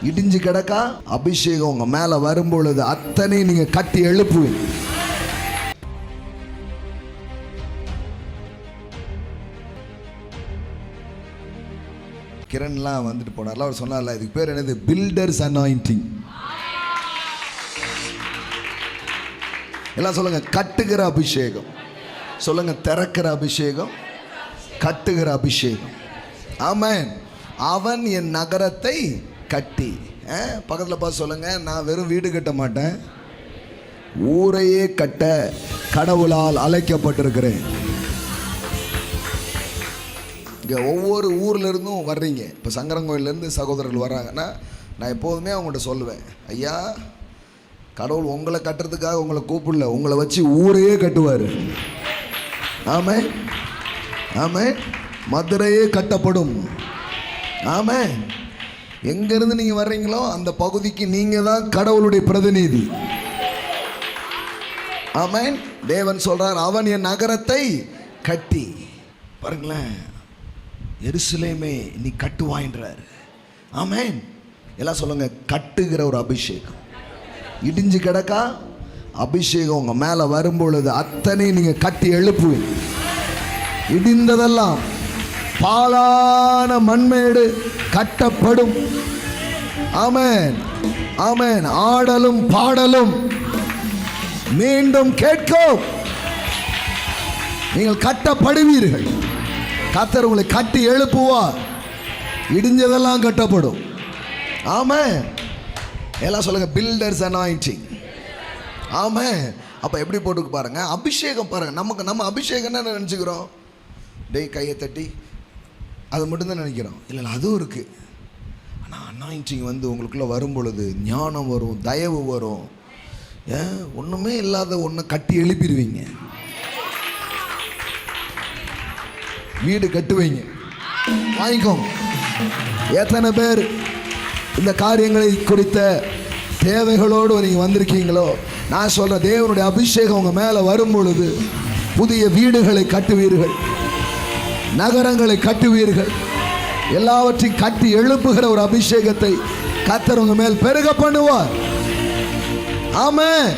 இடிஞ்சு கிடக்கா அபிஷேகம் உங்க மேல வரும்பொழுது அத்தனை நீங்க கட்டி எழுப்புவீங்க. கிரண்லாம் வந்துட்டு போனார்ல, அவர் சொன்னார்ல, இதுக்கு பேர் என்னது? பில்டர்ஸ் அனாயிண்டிங். எல்லாம் சொல்லுங்க, கட்டுகிற அபிஷேகம். சொல்லுங்க, திறக்கிற அபிஷேகம், கட்டுகிற அபிஷேகம். ஆமென். அவன் என் நகரத்தை கட்டி. பக்கத்தில் பார்த்து சொல்லுங்க, நான் வெறும் வீடு கட்ட மாட்டேன், ஊரையே கட்ட கடவுளால் அழைக்கப்பட்டிருக்கிறேன். இங்கே ஒவ்வொரு ஊர்ல இருந்தும் வர்றீங்க. இப்போ சங்கரங்கோயிலேருந்து சகோதரர்கள் வர்றாங்கன்னா, நான் எப்போதுமே அவங்கள்ட்ட சொல்லுவேன், ஐயா, கடவுள் உங்களை கட்டுறதுக்காக உங்களை கூப்பிடல, உங்களை வச்சு ஊரையே கட்டுவார். ஆமென், ஆமென். மதுரையே கட்டப்படும். ஆமென். எங்கேருந்து நீங்கள் வர்றீங்களோ அந்த பகுதிக்கு நீங்கள் தான் கடவுளுடைய பிரதிநிதி. ஆமென். தேவன் சொல்றார், அவன் என் நகரத்தை கட்டி. பாருங்களேன், எருசலேமே நீ கட்டுவாயின்றார். ஆமென். எல்லாம் சொல்லுங்க, கட்டுகிற ஒரு அபிஷேகம். இடிஞ்சு கிடக்கா அபிஷேகம் உங்க மேல வரும்பொழுது அத்தனை நீங்க கட்டி எழுப்புவீங்க. இடிந்ததெல்லாம் பாழான மண்மேடு கட்டப்படும். ஆமென், ஆமென். ஆடலும் பாடலும் மீண்டும் கேட்கும். நீங்கள் கட்டப்படுவீர்கள். கர்த்தர் உங்களை கட்டி எழுப்புவார். இடிஞ்சதெல்லாம் கட்டப்படும். ஆமென். எல்லாம் சொல்லுங்க, பில்டர்ஸ் அனாயிண்டிங். ஆமென். அப்போ எப்படி போட்டுக்கு பாருங்க, அபிஷேகம் பாருங்க. நம்ம அபிஷேகம் என்ன நினச்சிக்கிறோம்? டேய் கையை தட்டி அது மட்டும்தான் நினைக்கிறோம். இல்லை, அதுவும் இருக்குது. ஆனால் அனாயிண்டிங் வந்து உங்களுக்குள்ளே வரும் பொழுது ஞானம் வரும், தயவு வரும். ஒன்றுமே இல்லாத ஒன்றை கட்டி எழுப்பிடுவீங்க. வீடு கட்டுவீங்க. வாங்கிக்கோங்க. எத்தனை பேர் இந்த காரியங்களை குறித்த தேவைகளோடு நீங்கள் வந்திருக்கீங்களோ, நான் சொல்கிற தேவனுடைய அபிஷேகம் உங்கள் மேலே வரும் பொழுது புதிய வீடுகளை கட்டுவீர்கள், நகரங்களை கட்டுவீர்கள். எல்லாவற்றையும் கட்டி எழுப்புகிற ஒரு அபிஷேகத்தை கர்த்தர் உங்கள் மேல் பெருக பண்ணுவார். ஆமென்.